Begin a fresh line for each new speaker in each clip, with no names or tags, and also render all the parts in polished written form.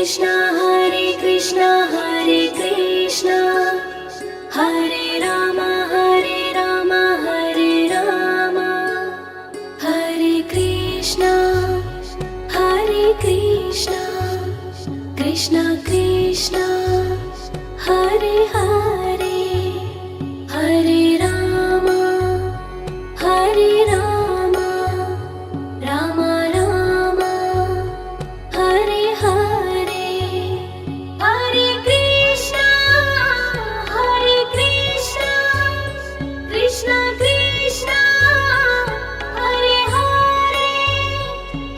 Krishna Hare Krishna Hare Ram Hare Ram Hare Krishna Krishna Krishna Hare Hare Hare Ram Ram Ram Hare Hare Hare Krishna Krishna Krishna Hare Hare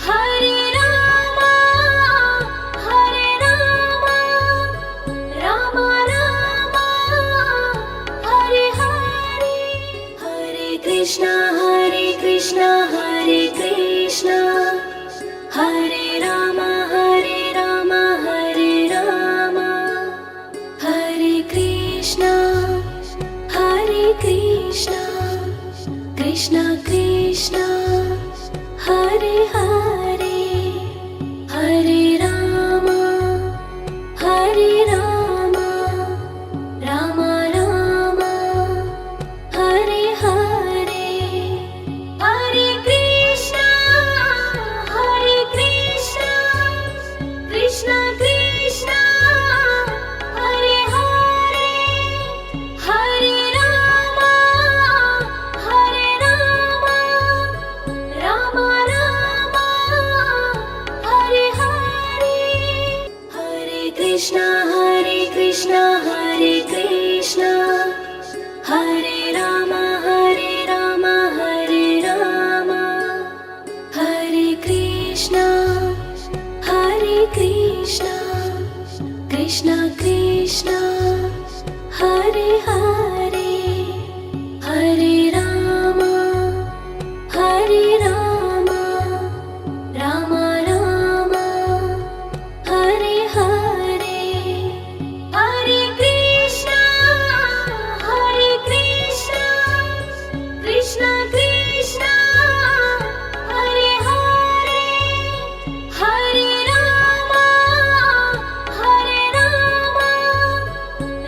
Hare Ram Ram Ram Hare Hare Hare Krishna Hare Krishna Hare Ram Hare Ram Hare Krishna Krishna Krishna Hare Hare Hare Ram Ram Ram Hare Hare Hare Krishna Krishna Krishna Hare Hare Hare Ram Ram Ram Hare Hare Hare Krishna Hare Krishna Hare Ram Hare Ram Hare Krishna Krishna Krishna Hare Hare Hare Ram Ram Ram Hare Hare Hare Krishna Krishna Krishna Hare Hare Hare Ram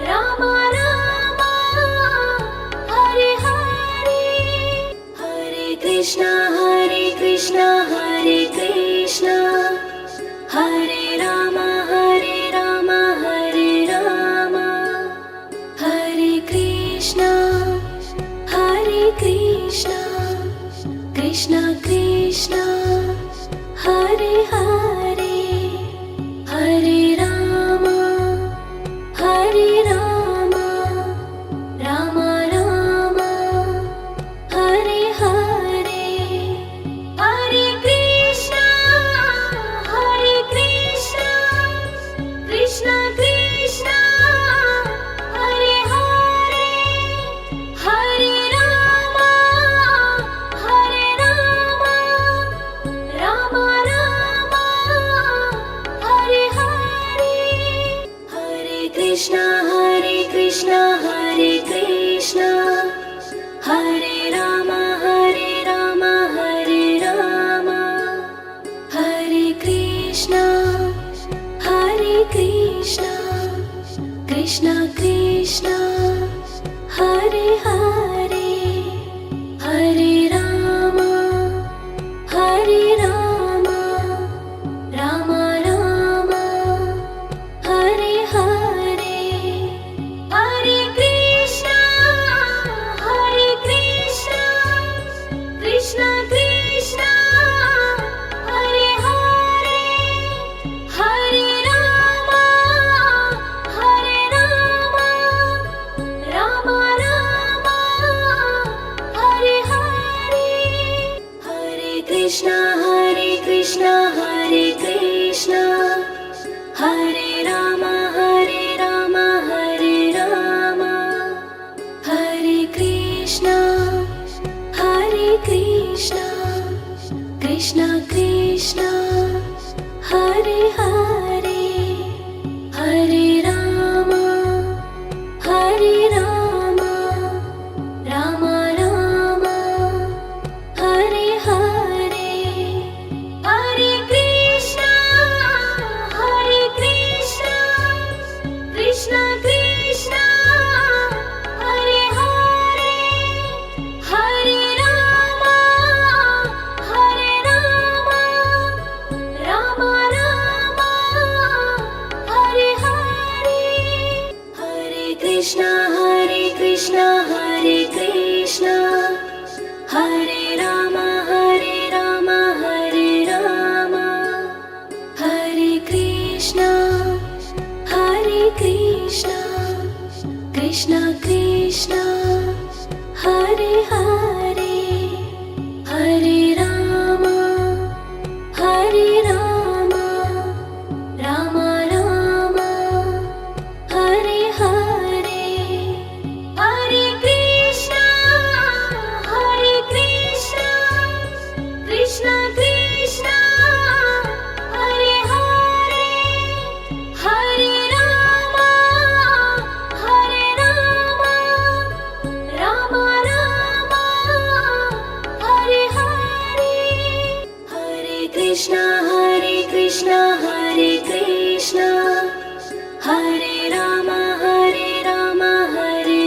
Ram Ram Hare Hare Hare Krishna Hare Krishna Hare Ram Hare Ram Hare Krishna Krishna Krishna Hare Hare Hare Ram Ram Ram Hare Hare Hare Krishna Krishna Krishna Hare Hare Hare Ram Ram Ram Hare Hare Hare Krishna Hare Krishna Hare Ram Hare Ram Hare Krishna Krishna Krishna Hare Hare Hare Ram Ram Ram Hare Hare Hare Krishna Krishna Krishna Hare Hare Hare Ram Ram Ram Hare Hare Hare Krishna Hare Krishna Hare Ram Hare Ram Hare Krishna Krishna Krishna Hare Hare Hare Ram Ram Ram Hare Hare Hare Krishna Krishna Krishna Krishna Hare Hare Hare Rama Hare Rama Rama Rama Hare Hare Hare Krishna Krishna Krishna Hare Hare Hare Rama Rama Rama Hare Hare Hare Krishna Hare Krishna Hare Rama Hare Rama Hare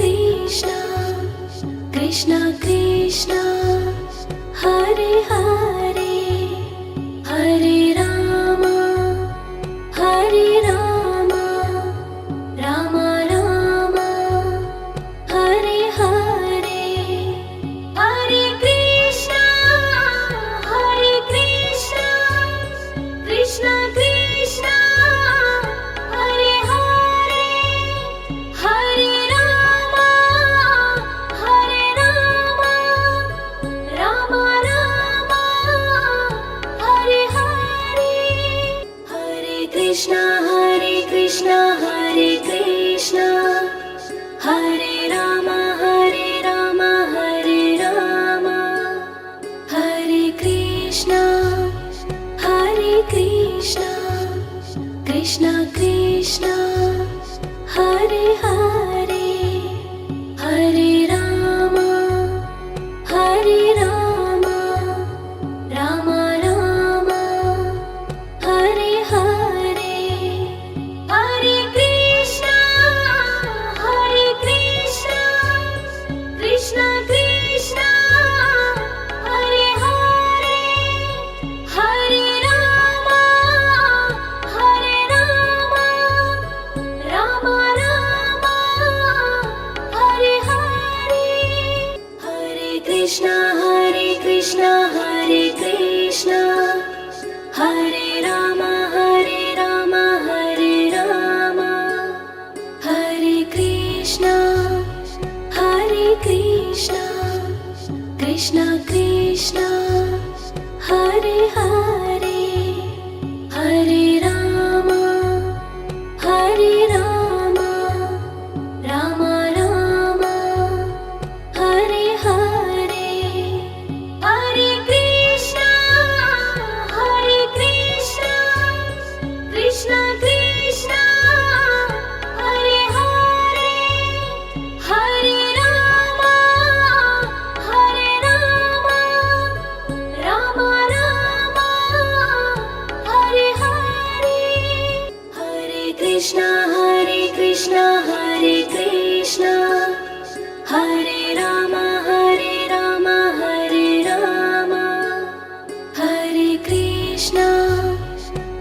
Krishna Krishna Krishna Hare Hare Hare Rama Rama Rama Hare Hare Hare Krishna Krishna Krishna Hare Hare Hare Rama Rama Rama Hare Hare Hare Krishna Hare Krishna Hare Rama Hare Rama Hare Krishna Krishna Krishna Hare Hare Hare Rama Rama Rama Hare Hare Hare Krishna Krishna Krishna Hare Hare Hare Rama Rama Rama Hare Hare Hare Krishna Hare Krishna Hare Rama Hare Rama Hare Krishna Krishna Krishna Hare Hare Hare Rama Rama Rama Hare Hare Hare Krishna Krishna Krishna Hare Hare Hare Rama Rama Rama Hare Hare Hare Krishna Hare Rama Hare Rama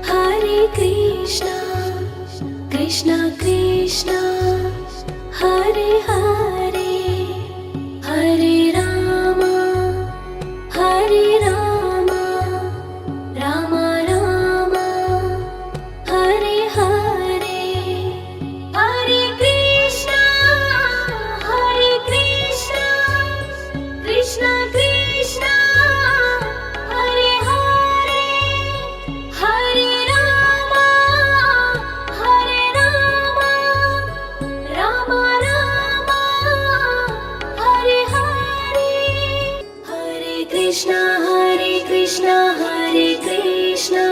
Hare Krishna Krishna Krishna Hare Hare Hare Rama Rama Rama Hare Hare Hare Krishna Krishna Krishna Hare Hare Hare Rama Rama Rama Hare Hare Hare Krishna Hare Krishna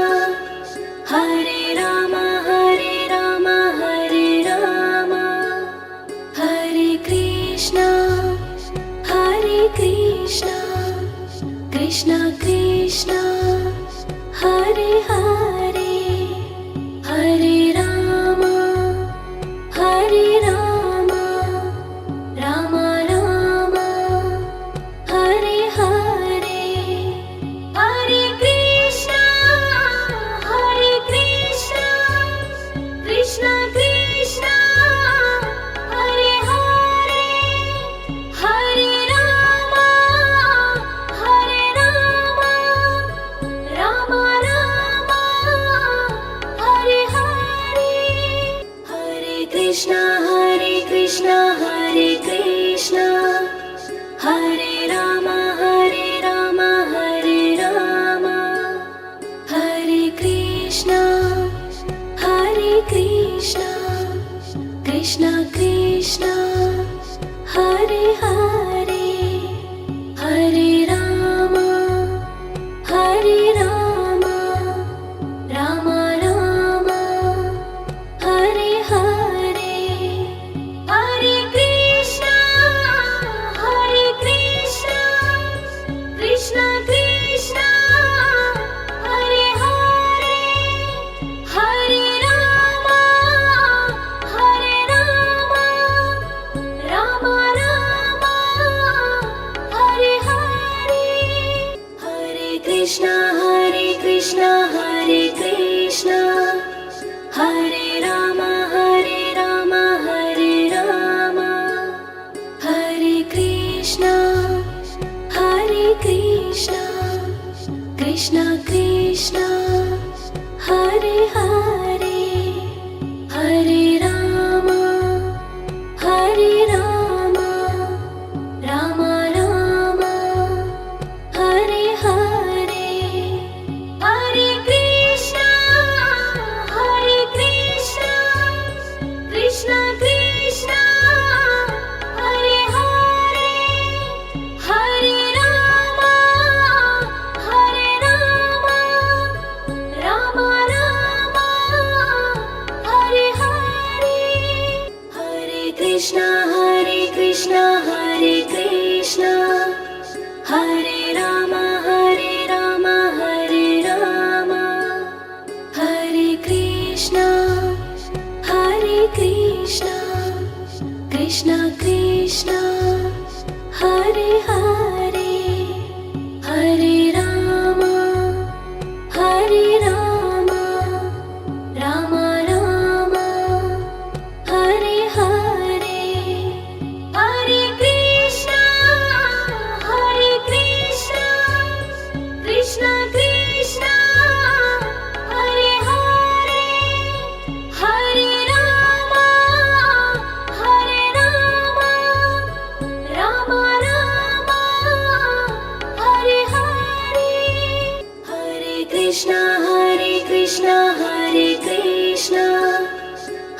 Hare Rama Hare Rama Hare Krishna Krishna Krishna Hare Hare Hare Rama Rama Rama Hare Hare Hare Krishna Krishna Krishna Hare Hare Hare Rama Rama Krishna Krishna Hare Hare Hare Rama Hare Rama Rama Rama Hare Hare Hare Krishna Krishna Krishna Hare Hare Hare Rama Rama Rama Hare Hare Hare Krishna Hare Krishna Hare Rama Hare Rama Hare Krishna Krishna Krishna Hare Hare Hare Rama Rama Rama Hare Hare Hare Krishna Krishna Krishna Hare Hare Hare Rama Rama Rama Hare Hare Hare Krishna Hare Krishna Hare Rama Hare Rama Hare Krishna Krishna Krishna Hare Hare Hare Rama Rama Rama Hare Hare Hare Krishna Krishna Krishna Hare Hare Hare Rama Rama Rama Hare Hare Hare Krishna Hare Krishna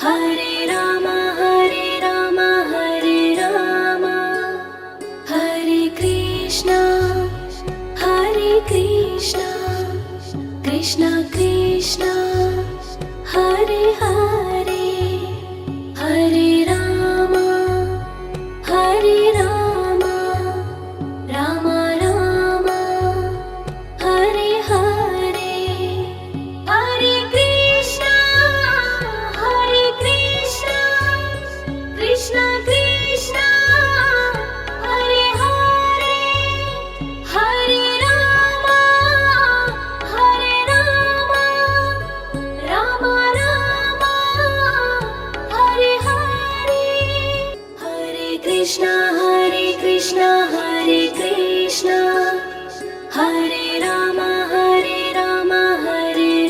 Hare Rama Hare Rama Hare Krishna Krishna Krishna Hare Hare Hare Rama Rama Rama Hare Hare Hare Krishna Krishna Krishna Hare Hare Hare Rama Rama Rama Hare Hare Hare Krishna Hare Krishna Hare Rama Hare Rama Hare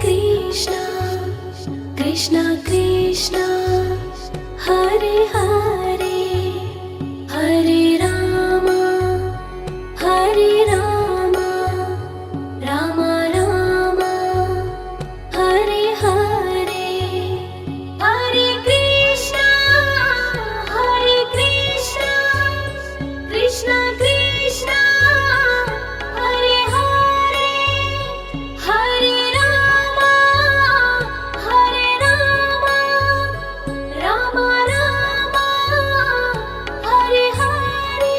Krishna Krishna Krishna Hare Hare Hare Rama Rama Rama Hare Hare Hare Krishna Krishna Krishna Hare Hare Hare Rama Rama Rama Hare Hare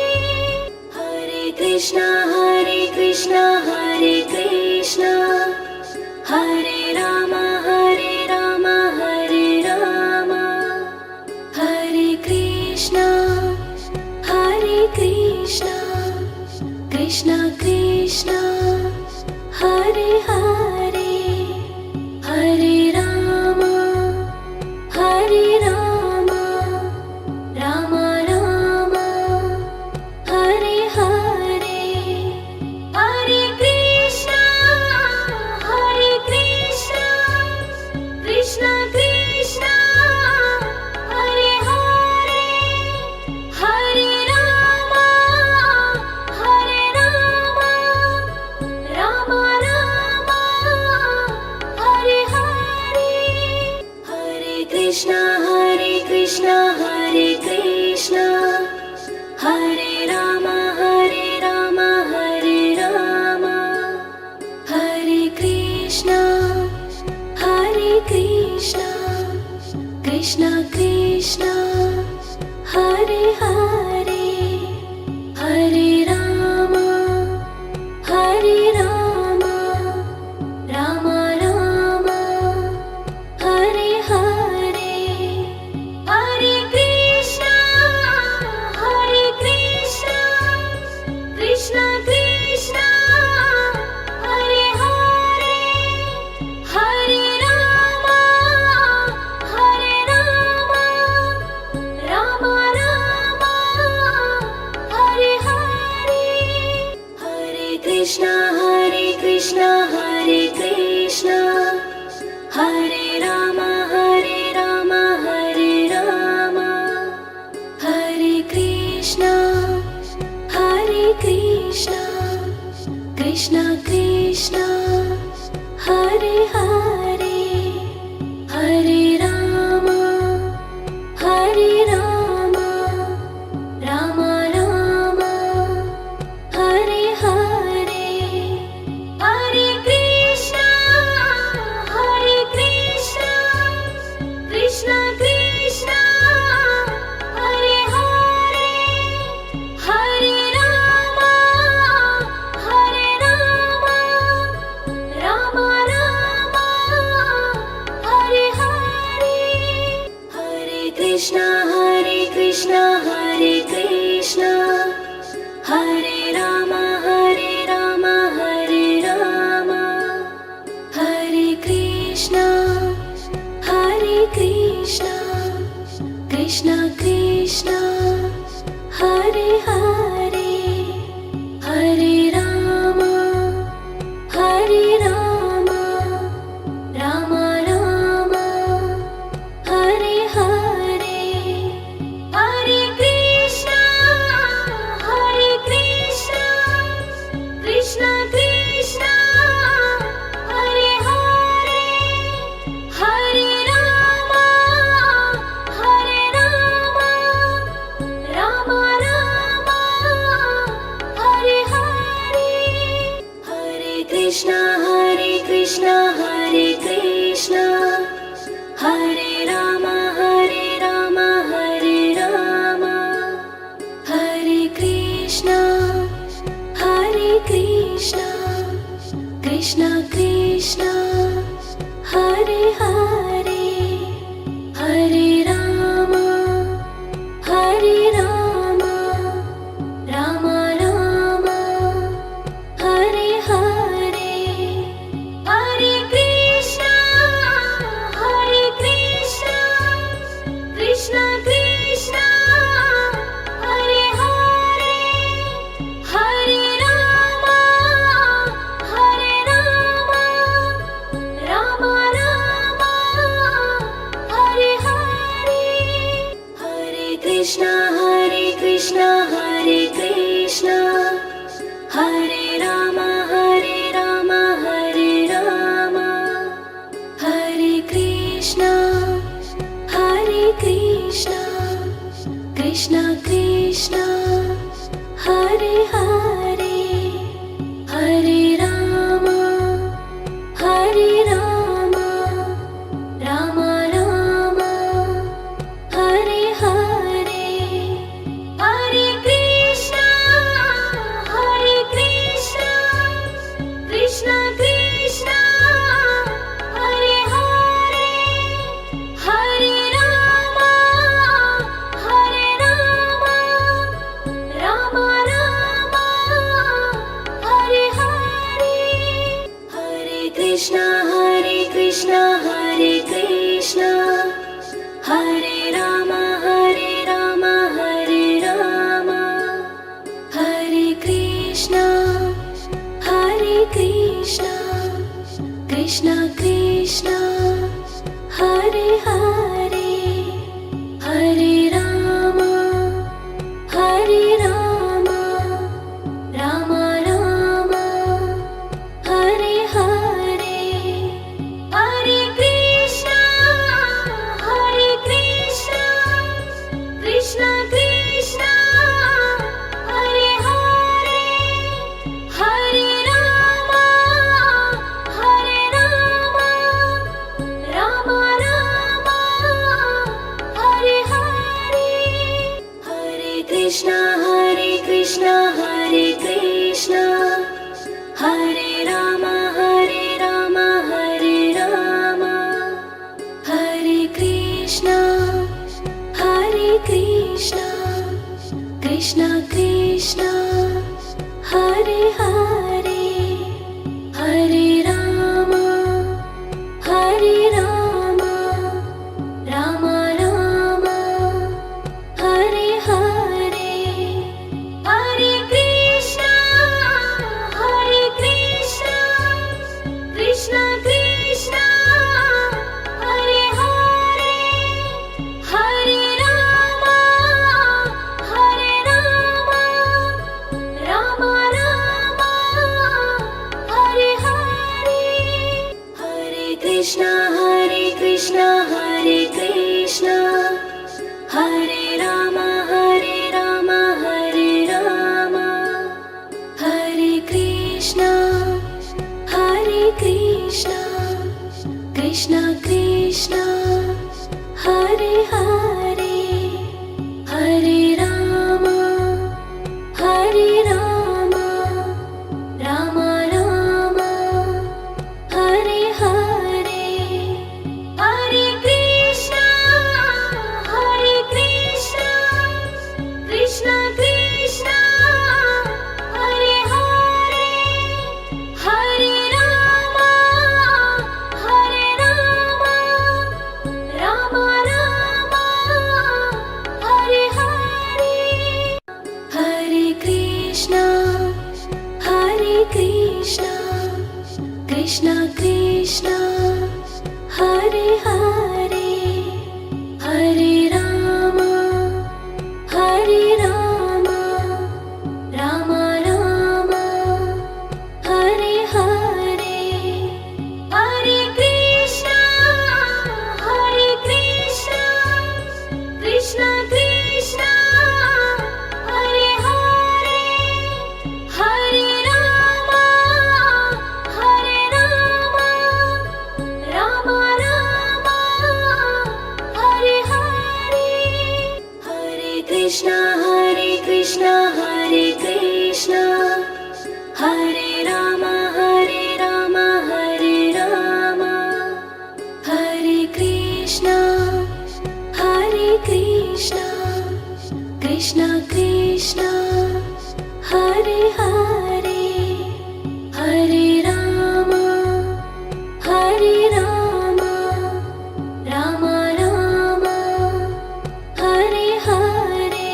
Hare Krishna Hare Krishna Hare Rama Hare Rama Hare Krishna Krishna Krishna Hare Hare Hare Rama Rama Rama Hare Hare Hare Krishna Krishna Krishna Hare Hare Hare Rama Rama Rama Krishna Krishna Hare Hare Hare Rama Hare Rama Rama Rama Hare Hare Hare Krishna Krishna Krishna Hare Hare Hare Rama Rama Rama Hare Hare Hare Krishna Hare Krishna Hare Rama Hare Rama Hare Krishna Krishna Krishna Hare Hare Hare Rama Rama Rama Hare Hare Hare Krishna Krishna Krishna Hare Hare Hare Rama Rama Rama Hare Hare Hare Krishna Hare Krishna Hare Rama Hare Rama Hare Krishna Krishna Krishna Hare Hare Hare Rama Rama Rama Hare Hare Hare Krishna Krishna Krishna Hare Hare Hare Rama Rama Rama Hare Hare Hare Krishna Hare Krishna Hare Rama Hare Rama Hare Krishna Krishna Krishna Hare Hare Hare Rama Rama Rama Hare Hare Hare Krishna Krishna Krishna Hare Hare Hare Rama Rama Rama Hare Hare Hare Krishna Hare Krishna Hare Rama Hare Rama Hare Krishna Krishna Krishna Hare Hare Hare Rama Rama Rama Hare Hare Hare Krishna Krishna Krishna Hare Hare Hare Rama Rama Rama Hare Hare Hare Krishna Hare Krishna Hare Rama Hare Rama Hare Krishna Krishna Krishna Hare Hare Hare Rama Rama Rama Hare Hare Hare Krishna Krishna Krishna Hare Hare Hare Rama Rama Rama Krishna Hare Krishna Hare Rama Hare Rama Hare Krishna Krishna Krishna Hare Hare Hare Rama Rama Rama Hare Hare Hare Krishna Krishna Krishna Hare Hare Hare Rama Rama Rama Hare Hare Hare Krishna Hare Krishna Hare Rama Hare Rama Hare Krishna Krishna Krishna Hare Hare Hare Rama Rama Rama Hare Hare Hare Krishna Krishna Krishna Hare Hare Hare Rama Rama Rama Hare Hare Hare Krishna Krishna Krishna Hare Hare Hare Rama Rama Rama Hare Hare Hare Krishna Krishna Krishna Hare Hare Hare Rama Rama Rama Hare Hare Hare Krishna Hare Krishna Hare Rama Hare Rama Hare Krishna Krishna Krishna Hare Hare Hare Rama Rama Rama Hare Hare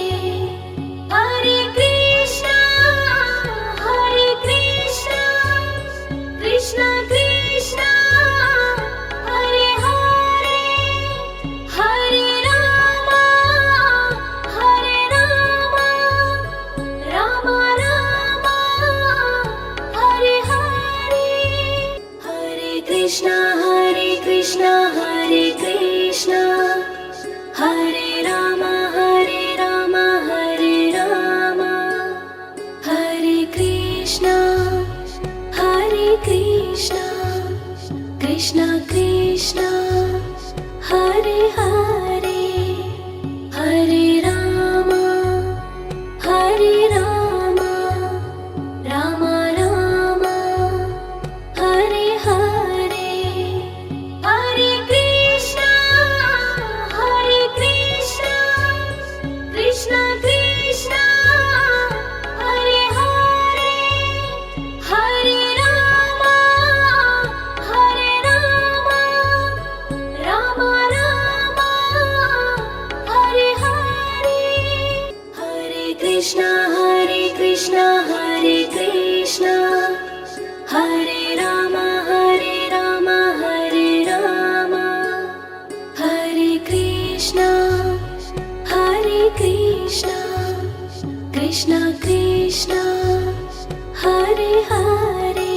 Hare Krishna Krishna Krishna Hare Hare Hare Rama Rama Rama Hare Hare Hare Krishna Hare Krishna Hare Rama Hare Rama Hare Krishna Krishna Krishna Hare Hare Hare Rama Rama Rama Hare Hare Hare Krishna Krishna Krishna Hare Hare Hare Rama Rama Rama Hare Hare Hare Krishna Hare Krishna Hare Rama Hare Rama Hare Krishna Krishna Krishna Hare Hare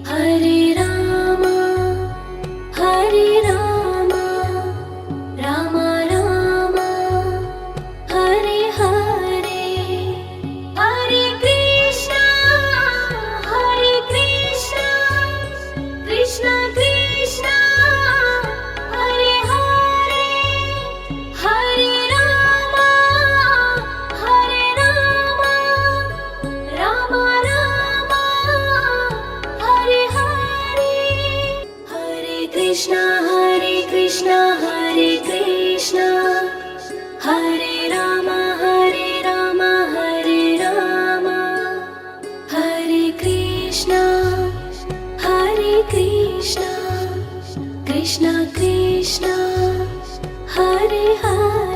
Hare Rama Rama Rama Hare Hare Hare Krishna Krishna Krishna Hare Hare Hare Rama Krishna Krishna Hare Hare